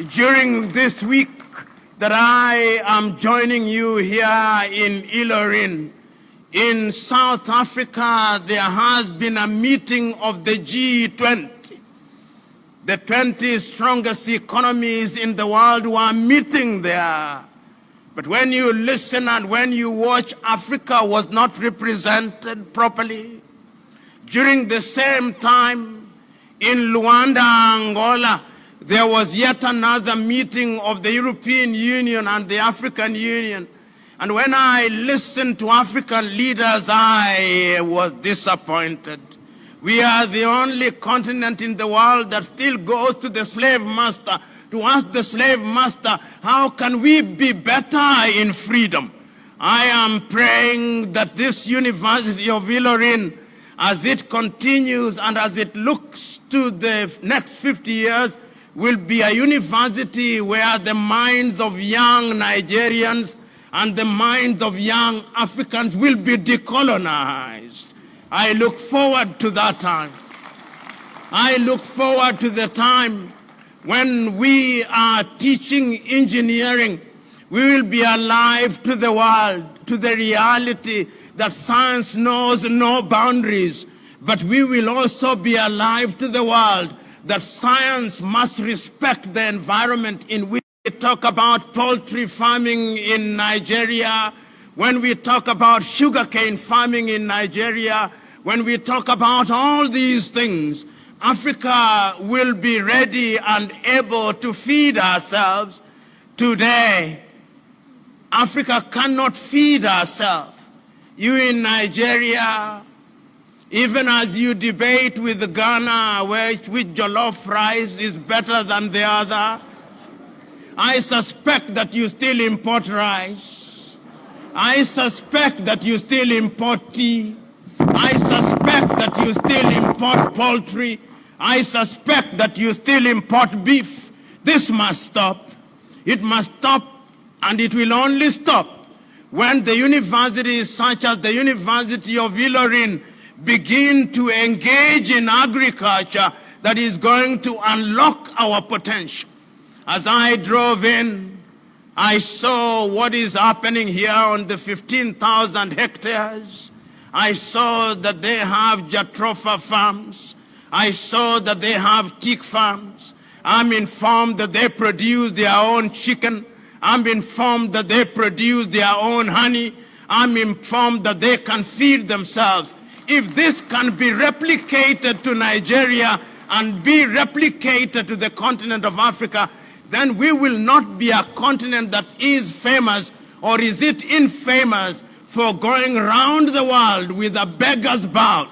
during this week that I am joining you here in Ilorin, in South Africa, there has been a meeting of the G20. The 20 strongest economies in the world were meeting there. But when you listen and when you watch, Africa was not represented properly. During the same time, in Luanda, Angola, there was yet another meeting of the European Union and the African Union. And when I listened to African leaders, I was disappointed. We are the only continent in the world that still goes to the slave master to ask the slave master, how can we be better in freedom? I am praying that this University of Ilorin, as it continues and as it looks to the next 50 years, will be a university where the minds of young Nigerians and the minds of young Africans will be decolonized. I look forward to that time. I look forward to the time when we are teaching engineering. We will be alive to the world, to the reality that science knows no boundaries. But we will also be alive to the world that science must respect the environment in which we talk about poultry farming in Nigeria, when we talk about sugarcane farming in Nigeria, when we talk about all these things, Africa will be ready and able to feed ourselves. Today, Africa cannot feed ourselves. You in Nigeria, even as you debate with Ghana, which jollof rice is better than the other, I suspect that you still import rice. I suspect that you still import tea. I suspect that you still import poultry. I suspect that you still import beef. This must stop. It must stop, and it will only stop when the universities such as the University of Ilorin begin to engage in agriculture that is going to unlock our potential. As I drove in, I saw what is happening here on the 15,000 hectares. I saw that they have jatropha farms. I saw that they have teak farms. I'm informed that they produce their own chicken. I'm informed that they produce their own honey. I'm informed that they can feed themselves. If this can be replicated to Nigeria and be replicated to the continent of Africa, then we will not be a continent that is famous, or is it infamous, for going around the world with a beggar's bowl,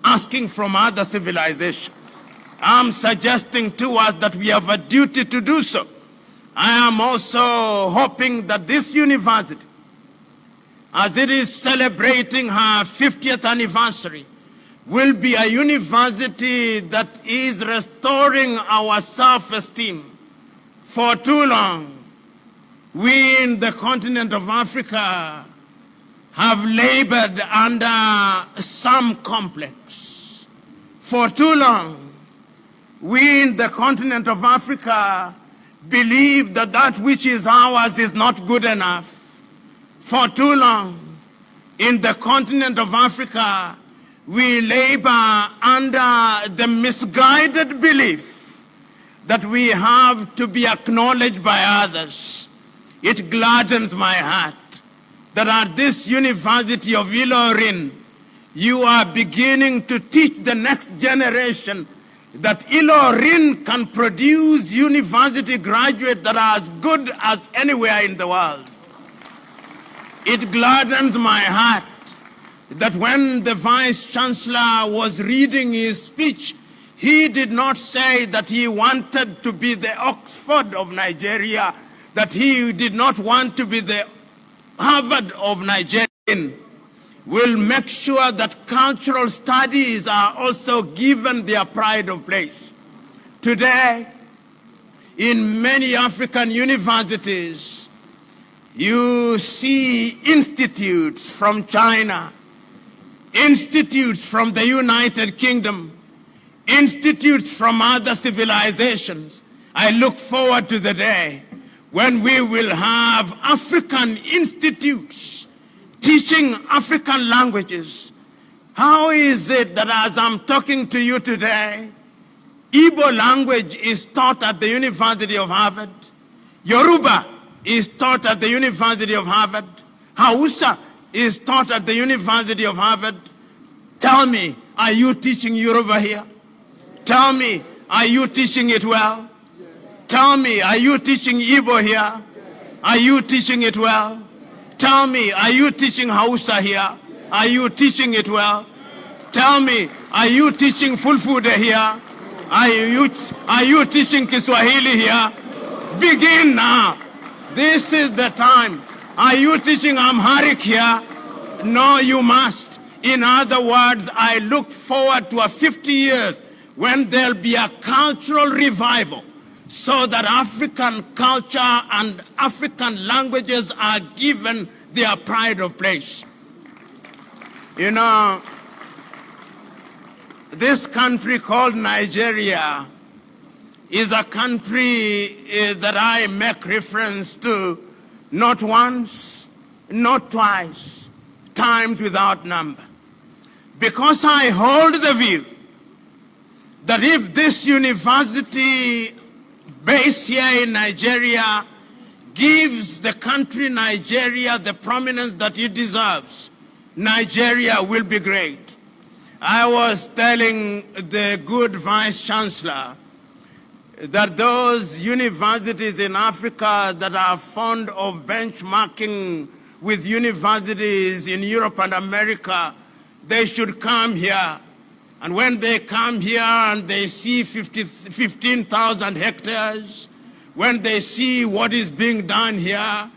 asking from other civilizations. I'm suggesting to us that we have a duty to do so. I am also hoping that this university, as it is celebrating her 50th anniversary, will be a university that is restoring our self-esteem. For too long, we in the continent of Africa have labored under some complex. For too long, we in the continent of Africa believe that that which is ours is not good enough. For too long, in the continent of Africa, we labor under the misguided belief that we have to be acknowledged by others. It gladdens my heart that at this University of Ilorin, you are beginning to teach the next generation that Ilorin can produce university graduates that are as good as anywhere in the world. It gladdens my heart that when the Vice Chancellor was reading his speech, he did not say that he wanted to be the Oxford of Nigeria, that he did not want to be the Harvard of Nigeria. Will make sure that cultural studies are also given their pride of place. Today, in many African universities, you see institutes from China, institutes from the United Kingdom, institutes from other civilizations, I look forward to the day when we will have African institutes teaching African languages. How is it that as I'm talking to you today, Igbo language is taught at the University of Harvard, Yoruba is taught at the University of Harvard, Hausa is taught at the University of Harvard? Tell me, are you teaching Yoruba here? Tell me, are you teaching it well? Tell me, are you teaching Igbo here? Are you teaching it well? Tell me, are you teaching Hausa here? Are you teaching it well? Tell me, are you teaching Fulfude here? Are you teaching Kiswahili here? Begin now. This is the time. Are you teaching Amharic here? No, you must. In other words, I look forward to a 50 years when there'll be a cultural revival so that African culture and African languages are given their pride of place. You know, this country called Nigeria is a country that I make reference to not once, not twice, times without number. Because I hold the view that if this university based here in Nigeria gives the country Nigeria the prominence that it deserves, Nigeria will be great. I was telling the good Vice Chancellor that those universities in Africa that are fond of benchmarking with universities in Europe and America, they should come here. And when they come here and they see 15,000 hectares, when they see what is being done here,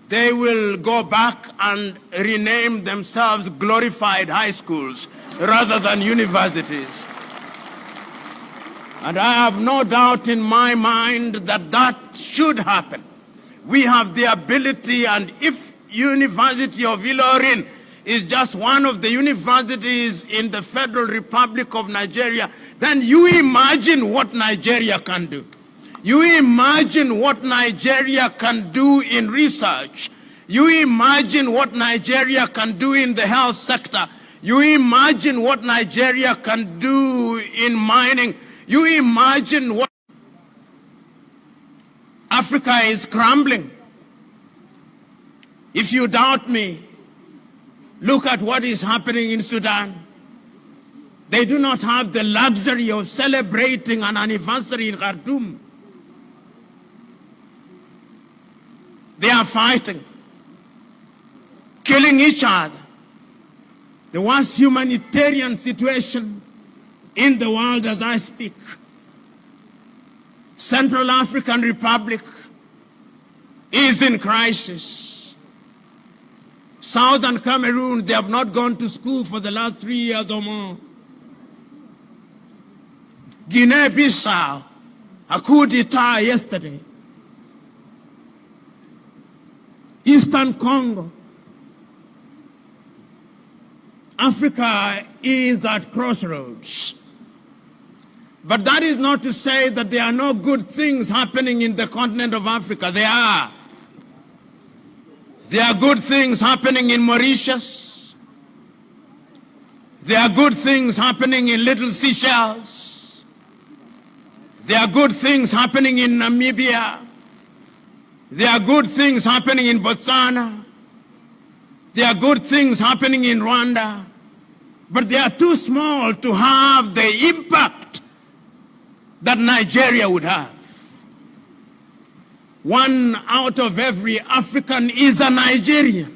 they will go back and rename themselves glorified high schools rather than universities. And I have no doubt in my mind that that should happen. We have the ability, and if University of Ilorin is just one of the universities in the Federal Republic of Nigeria, then you imagine what Nigeria can do. You imagine what Nigeria can do in research. You imagine what Nigeria can do in the health sector. You imagine what Nigeria can do in mining. You imagine what Africa is crumbling. If you doubt me, look at what is happening in Sudan. They do not have the luxury of celebrating an anniversary in Khartoum. They are fighting, killing each other. The worst humanitarian situation in the world as I speak. Central African Republic is in crisis. Southern Cameroon, they have not gone to school for the last 3 years or more. Guinea-Bissau, a coup d'etat yesterday. Eastern Congo. Africa is at crossroads. But that is not to say that there are no good things happening in the continent of Africa. There are. There are good things happening in Mauritius. There are good things happening in Little Seychelles. There are good things happening in Namibia. There are good things happening in Botswana. There are good things happening in Rwanda. But they are too small to have the impact that Nigeria would have. 1 out of every African is a Nigerian.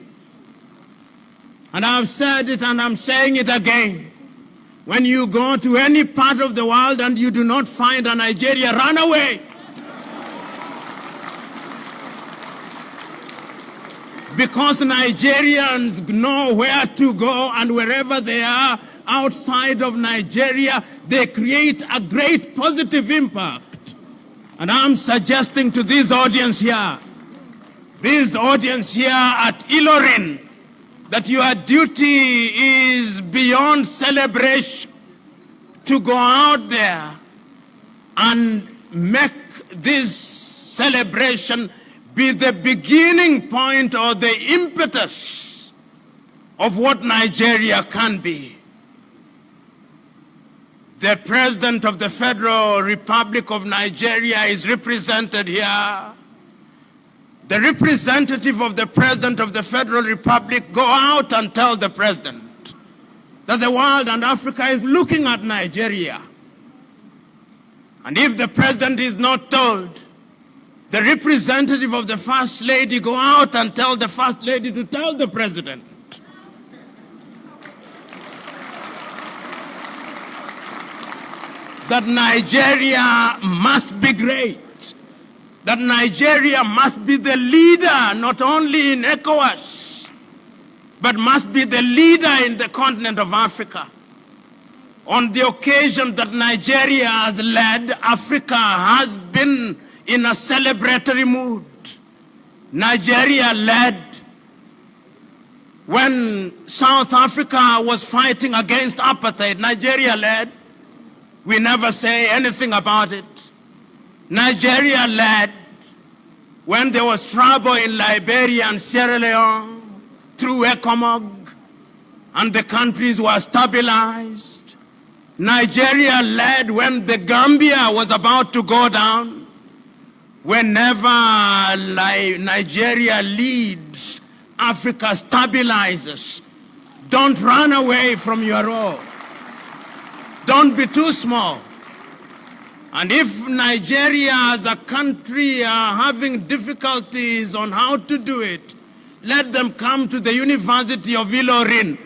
And I've said it and I'm saying it again. When you go to any part of the world and you do not find a Nigeria, run away. Because Nigerians know where to go, and wherever they are outside of Nigeria, they create a great positive impact. And I'm suggesting to this audience here at Ilorin, that your duty is beyond celebration to go out there and make this celebration be the beginning point or the impetus of what Nigeria can be. The President of the Federal Republic of Nigeria is represented here. The representative of the President of the Federal Republic go out and tell the President that the world and Africa is looking at Nigeria. And if the President is not told, the representative of the First Lady go out and tell the First Lady to tell the President. That Nigeria must be great. That Nigeria must be the leader, not only in ECOWAS, but must be the leader in the continent of Africa. On the occasion that Nigeria has led, Africa has been in a celebratory mood. Nigeria led when South Africa was fighting against apartheid. Nigeria led. We never say anything about it. Nigeria led when there was trouble in Liberia and Sierra Leone through ECOMOG, and the countries were stabilized. Nigeria led when the Gambia was about to go down. Whenever Nigeria leads, Africa stabilizes. Don't run away from your role. Don't be too small. And if Nigeria as a country are having difficulties on how to do it, let them come to the University of Ilorin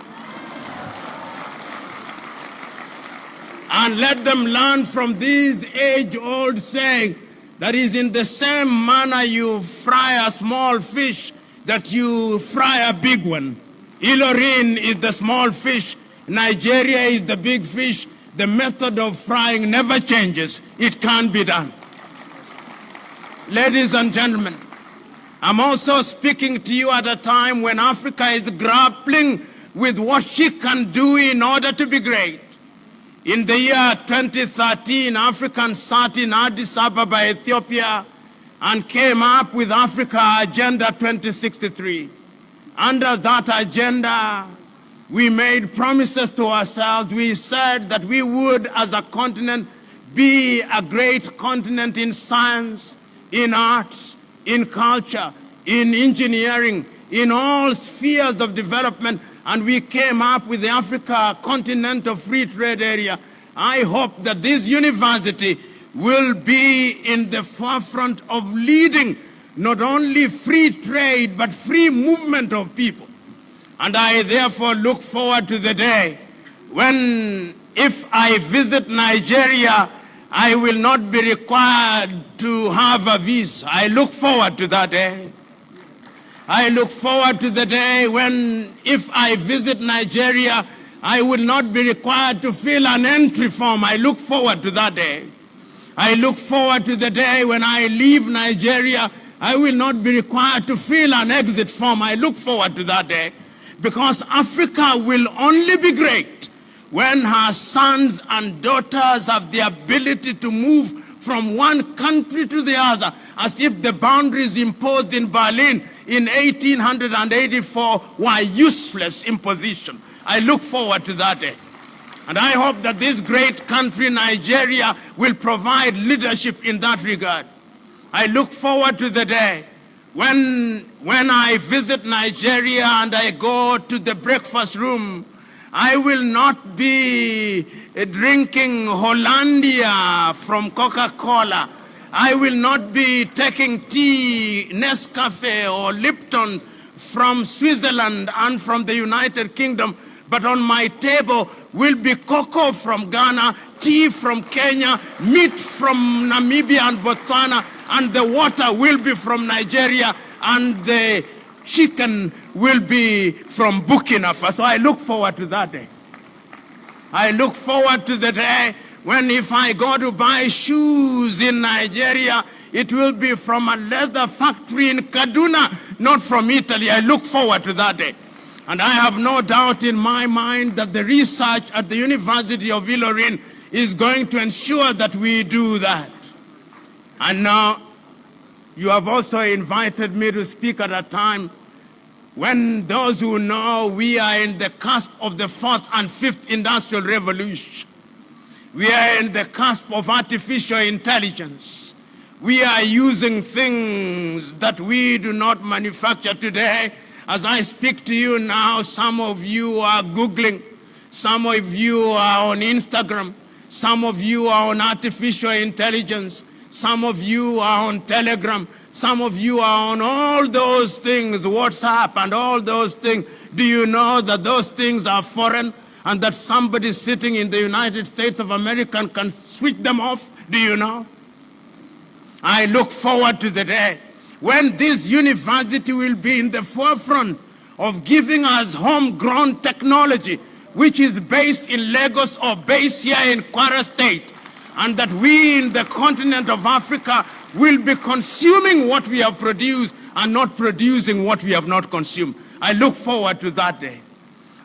and let them learn from this age-old saying that is in the same manner you fry a small fish that you fry a big one. Ilorin is the small fish, Nigeria is the big fish. The method of frying never changes. It can be done. Ladies and gentlemen, I'm also speaking to you at a time when Africa is grappling with what she can do in order to be great. In the year 2013, Africans sat in Addis Ababa, Ethiopia, and came up with Africa Agenda 2063. Under that agenda, we made promises to ourselves. We said that we would, as a continent, be a great continent in science, in arts, in culture, in engineering, in all spheres of development. And we came up with the Africa Continental Free Trade Area. I hope that this university will be in the forefront of leading not only free trade, but free movement of people. And I therefore look forward to the day when, if I visit Nigeria, I will not be required to have a visa. I look forward to that day. I look forward to the day when, if I visit Nigeria, I will not be required to fill an entry form. I look forward to that day. I look forward to the day when I leave Nigeria, I will not be required to fill an exit form. I look forward to that day. Because Africa will only be great when her sons and daughters have the ability to move from one country to the other, as if the boundaries imposed in Berlin in 1884 were useless imposition. I look forward to that day. And I hope that this great country, Nigeria, will provide leadership in that regard. I look forward to the day when I visit Nigeria and I go to the breakfast room, I will not be drinking Hollandia from Coca-Cola. I will not be taking tea, Nescafe or Lipton from Switzerland and from the United Kingdom, but on my table will be cocoa from Ghana, tea from Kenya, meat from Namibia and Botswana, and the water will be from Nigeria, and the chicken will be from Burkina Faso. I look forward to that day. I look forward to the day when, if I go to buy shoes in Nigeria, it will be from a leather factory in Kaduna, not from Italy. I look forward to that day. And I have no doubt in my mind that the research at the University of Ilorin is going to ensure that we do that. And now you have also invited me to speak at a time when those who know we are in the cusp of the fourth and fifth industrial revolution. We are in the cusp of artificial intelligence. We are using things that we do not manufacture today. As I speak to you now, some of you are Googling, some of you are on Instagram, some of you are on artificial intelligence, some of you are on Telegram, some of you are on all those things, WhatsApp and all those things. Do you know that those things are foreign and that somebody sitting in the United States of America can switch them off? Do you know? I look forward to the day when this university will be in the forefront of giving us homegrown technology, which is based in Lagos or based here in Kwara State, and that we in the continent of Africa will be consuming what we have produced and not producing what we have not consumed. I look forward to that day.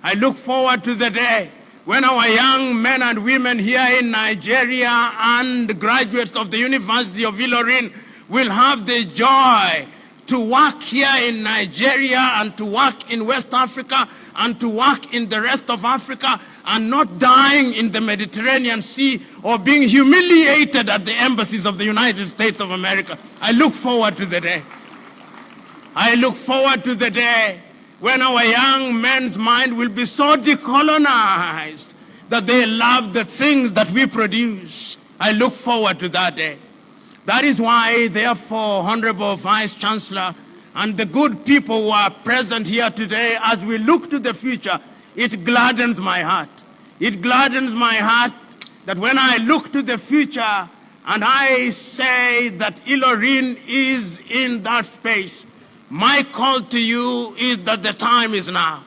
I look forward to the day when our young men and women here in Nigeria and graduates of the University of Ilorin will have the joy to work here in Nigeria and to work in West Africa and to work in the rest of Africa and not dying in the Mediterranean Sea or being humiliated at the embassies of the United States of America. I look forward to the day. I look forward to the day when our young men's mind will be so decolonized that they love the things that we produce. I look forward to that day. That is why, therefore, Honorable Vice Chancellor and the good people who are present here today, as we look to the future, it gladdens my heart. It gladdens my heart that when I look to the future and I say that Ilorin is in that space, my call to you is that the time is now.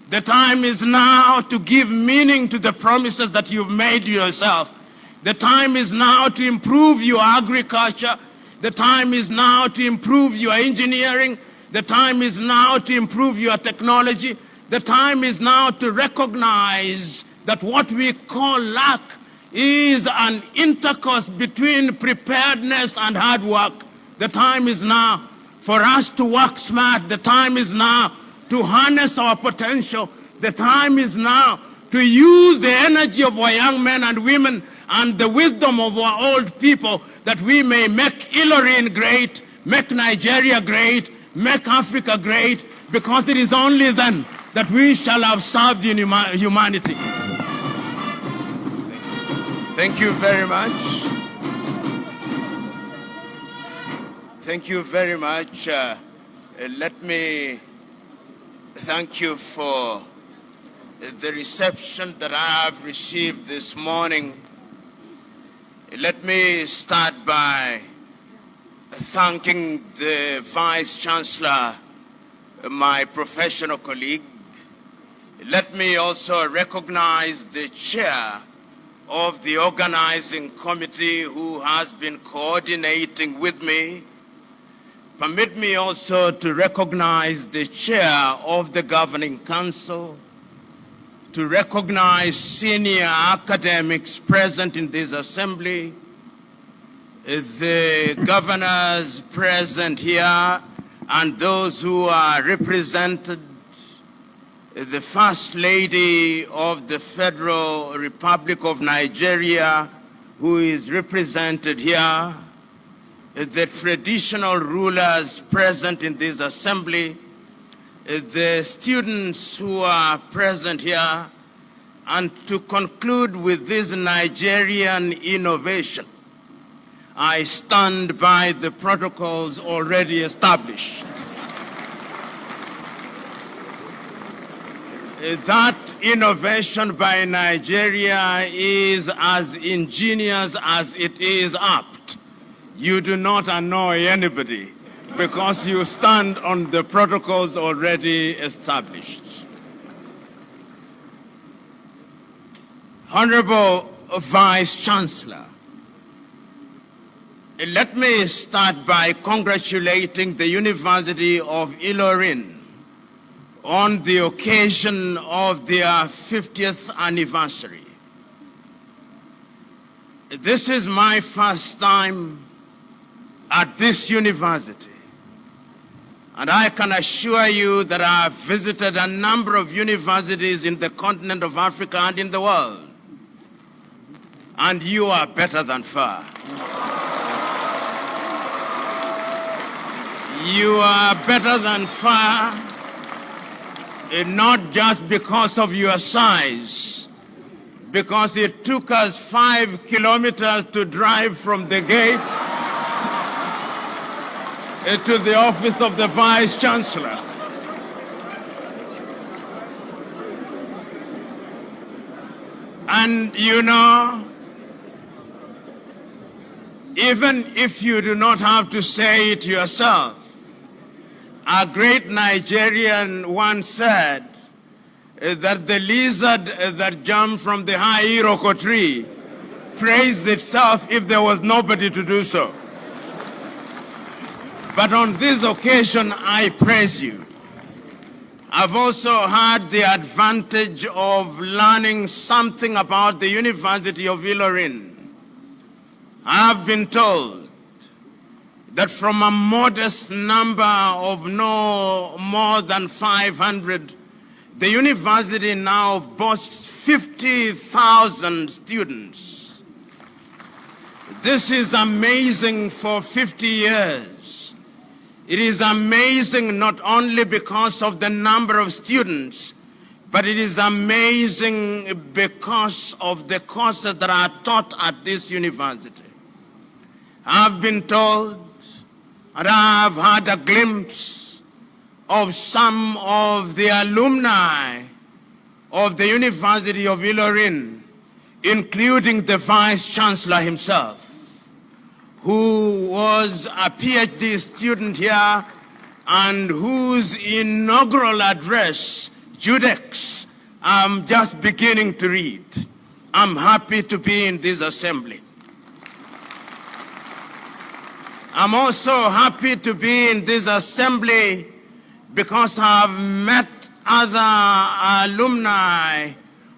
The time is now to give meaning to the promises that you've made yourself. The time is now to improve your agriculture. The time is now to improve your engineering. The time is now to improve your technology. The time is now to recognize that what we call luck is an intercourse between preparedness and hard work. The time is now for us to work smart. The time is now to harness our potential. The time is now to use the energy of our young men and women and the wisdom of our old people that we may make Ilorin great, make Nigeria great, make Africa great, because it is only then that we shall have served in humanity. Thank you very much. Thank you very much. Let me thank you for the reception that I have received this morning. Let me start by thanking the Vice Chancellor, my professional colleague. Let me also recognize the chair of the organizing committee who has been coordinating with me. Permit me also to recognize the chair of the Governing Council, to recognize senior academics present in this assembly, the governors present here, and those who are represented, the First Lady of the Federal Republic of Nigeria, who is represented here, the traditional rulers present in this assembly, the students who are present here, and to conclude with this Nigerian innovation, I stand by the protocols already established. That innovation by Nigeria is as ingenious as it is apt. You do not annoy anybody because you stand on the protocols already established. Honorable Vice Chancellor, let me start by congratulating the University of Ilorin on the occasion of their 50th anniversary. This is my first time at this university. And I can assure you that I have visited a number of universities in the continent of Africa and in the world. And you are better than far. You are better than far, not just because of your size, because it took us 5 kilometers to drive from the gate to the office of the Vice Chancellor. And you know, even if you do not have to say it yourself, a great Nigerian once said that the lizard that jumped from the high Iroko tree praised itself if there was nobody to do so. But on this occasion, I praise you. I've also had the advantage of learning something about the University of Ilorin. I have been told that from a modest number of no more than 500, the university now boasts 50,000 students. This is amazing for 50 years. It is amazing not only because of the number of students, but it is amazing because of the courses that are taught at this university. I've been told, and I've had a glimpse of some of the alumni of the University of Ilorin, including the Vice Chancellor himself, who was a PhD student here and whose inaugural address, Judex, I'm just beginning to read. I'm happy to be in this assembly. I'm also happy to be in this assembly because I've met other alumni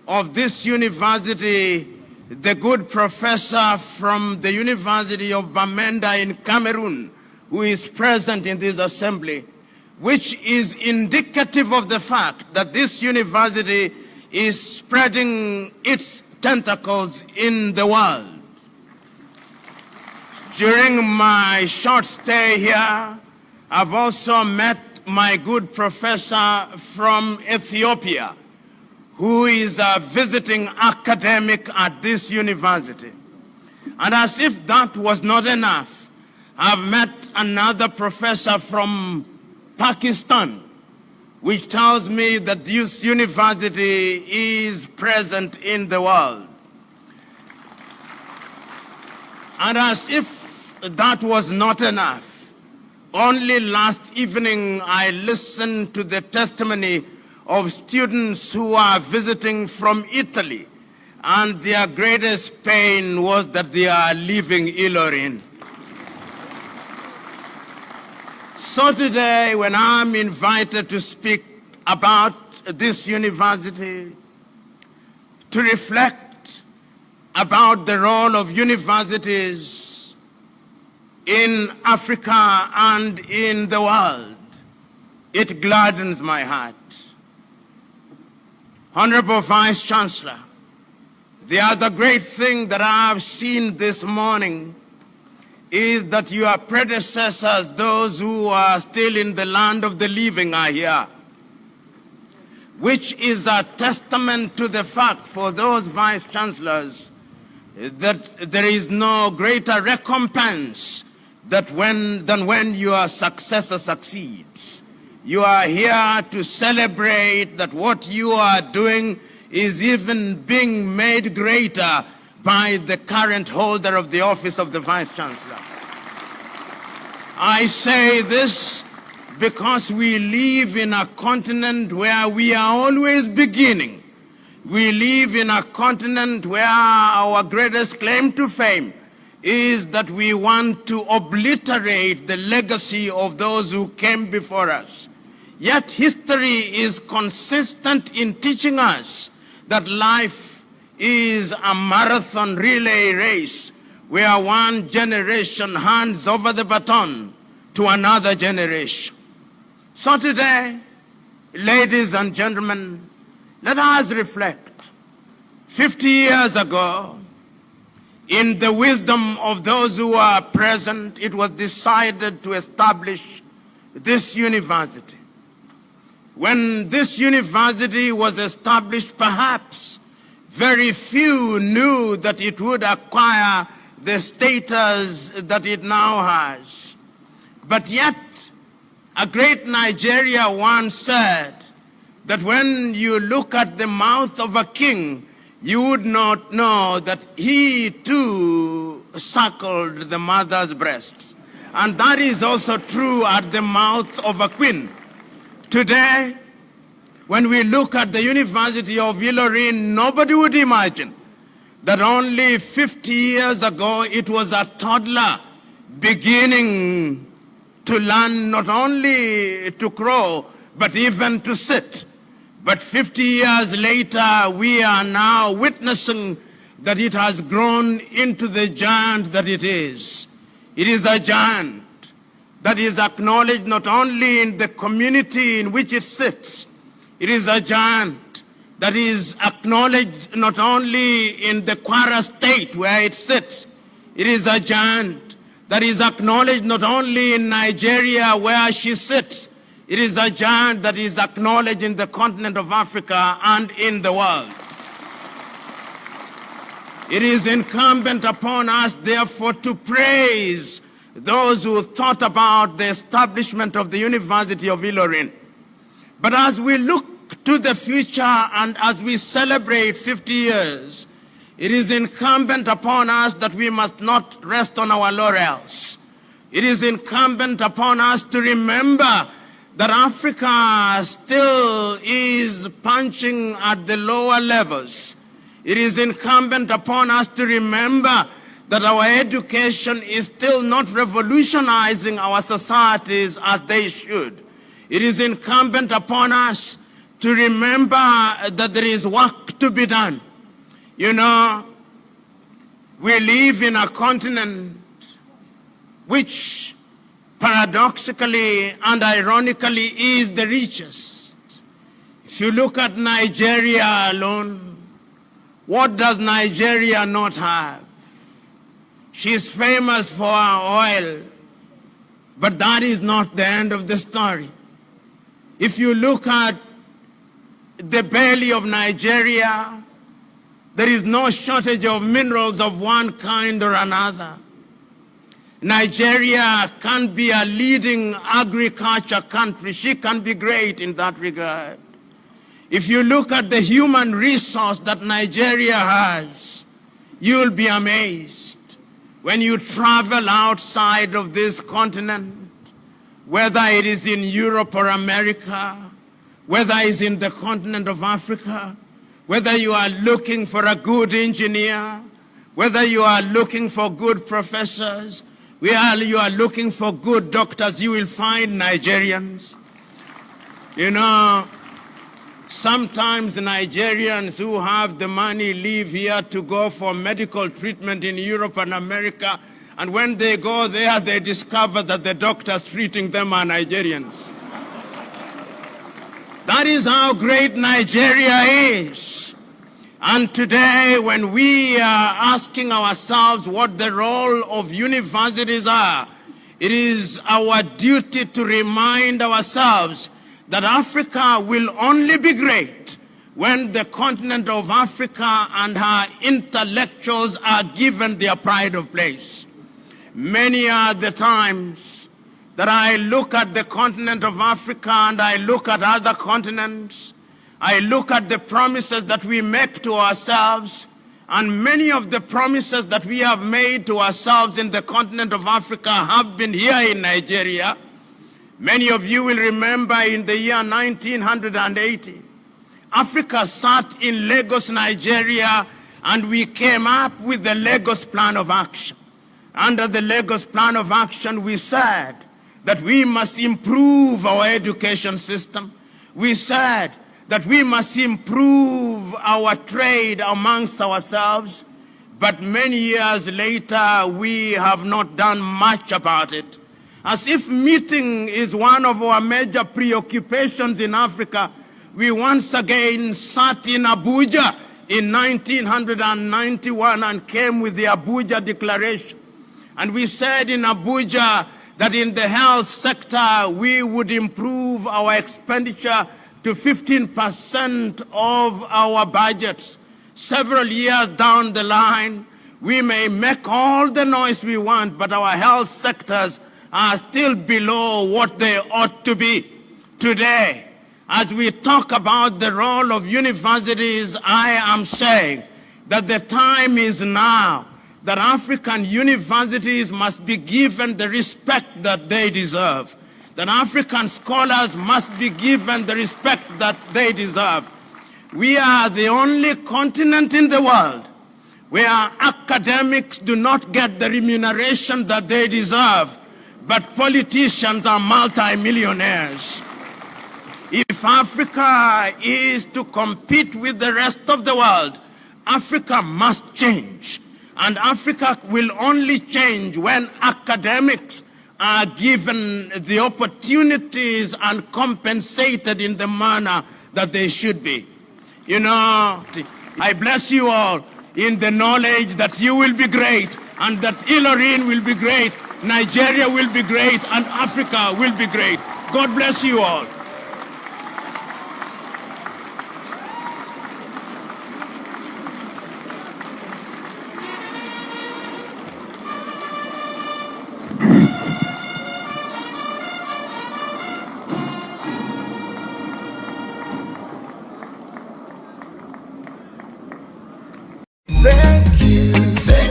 of this university, the good professor from the University of Bamenda in Cameroon, who is present in this assembly, which is indicative of the fact that this university is spreading its tentacles in the world. During my short stay here, I've also met my good professor from Ethiopia, who is a visiting academic at this university. And as if that was not enough, I've met another professor from Pakistan, which tells me that this university is present in the world. And as if that was not enough, only last evening I listened to the testimony of students who are visiting from Italy, and their greatest pain was that they are leaving Ilorin. So today, when I'm invited to speak about this university, to reflect about the role of universities in Africa and in the world, it gladdens my heart. Honorable Vice Chancellor, the other great thing that I have seen this morning is that your predecessors, those who are still in the land of the living, are here, which is a testament to the fact for those Vice Chancellors that there is no greater recompense than when your successor succeeds. You are here to celebrate that what you are doing is even being made greater by the current holder of the office of the Vice Chancellor. I say this because we live in a continent where we are always beginning. We live in a continent where our greatest claim to fame is that we want to obliterate the legacy of those who came before us. Yet history is consistent in teaching us that life is a marathon relay race where one generation hands over the baton to another generation. So today, ladies and gentlemen, let us reflect. 50 years ago, in the wisdom of those who are present, it was decided to establish this university. When this university was established, perhaps very few knew that it would acquire the status that it now has. But yet, a great Nigeria once said that when you look at the mouth of a king, you would not know that he too suckled the mother's breasts. And that is also true at the mouth of a queen. Today, when we look at the University of Ilorin, nobody would imagine that only 50 years ago it was a toddler beginning to learn not only to crawl, but even to sit. But 50 years later, we are now witnessing that it has grown into the giant that it is. It is a giant that is acknowledged not only in the community in which it sits. It is a giant that is acknowledged not only in the Kwara state where it sits. It is a giant that is acknowledged not only in Nigeria where she sits. It is a giant that is acknowledged in the continent of Africa and in the world. It is incumbent upon us, therefore, to praise those who thought about the establishment of the University of Ilorin. But as we look to the future and as we celebrate 50 years, it is incumbent upon us that we must not rest on our laurels. It is incumbent upon us to remember that Africa still is punching at the lower levels. It is incumbent upon us to remember that our education is still not revolutionizing our societies as they should. It is incumbent upon us to remember that there is work to be done. You know, we live in a continent which paradoxically and ironically is the richest. If you look at Nigeria alone, what does Nigeria not have? She's famous for her oil, but that is not the end of the story. If you look at the belly of Nigeria, there is no shortage of minerals of one kind or another. Nigeria can be a leading agriculture country. She can be great in that regard. If you look at the human resource that Nigeria has, you'll be amazed when you travel outside of this continent, whether it is in Europe or America, whether it's in the continent of Africa, whether you are looking for a good engineer, whether you are looking for good professors, you are looking for good doctors, you will find Nigerians. You know, sometimes Nigerians who have the money leave here to go for medical treatment in Europe and America, and when they go there, they discover that the doctors treating them are Nigerians. That is how great Nigeria is. And today, when we are asking ourselves what the role of universities are, it is our duty to remind ourselves that Africa will only be great when the continent of Africa and her intellectuals are given their pride of place. Many are the times that I look at the continent of Africa and I look at other continents. I look at the promises that we make to ourselves, and many of the promises that we have made to ourselves in the continent of Africa have been here in Nigeria. Many of you will remember in the year 1980, Africa sat in Lagos, Nigeria, and we came up with the Lagos Plan of Action. Under the Lagos Plan of Action, we said that we must improve our education system. We said that we must improve our trade amongst ourselves, but many years later, we have not done much about it. As if meeting is one of our major preoccupations in Africa, we once again sat in Abuja in 1991 and came with the Abuja Declaration. And we said in Abuja that in the health sector, we would improve our expenditure to 15% of our budgets. Several years down the line, we may make all the noise we want, but our health sectors are still below what they ought to be. Today, as we talk about the role of universities, I am saying that the time is now that African universities must be given the respect that they deserve, that African scholars must be given the respect that they deserve. We are the only continent in the world where academics do not get the remuneration that they deserve, but politicians are multimillionaires. If Africa is to compete with the rest of the world, Africa must change. And Africa will only change when academics are given the opportunities and compensated in the manner that they should be. You know, I bless you all in the knowledge that you will be great and that Ilorin will be great, Nigeria will be great, and Africa will be great. God bless you all.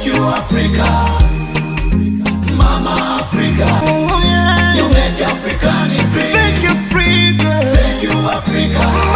Thank you, Africa, Mama Africa. Oh, yeah. You make Africa great. Thank you, Africa. Thank you, Africa.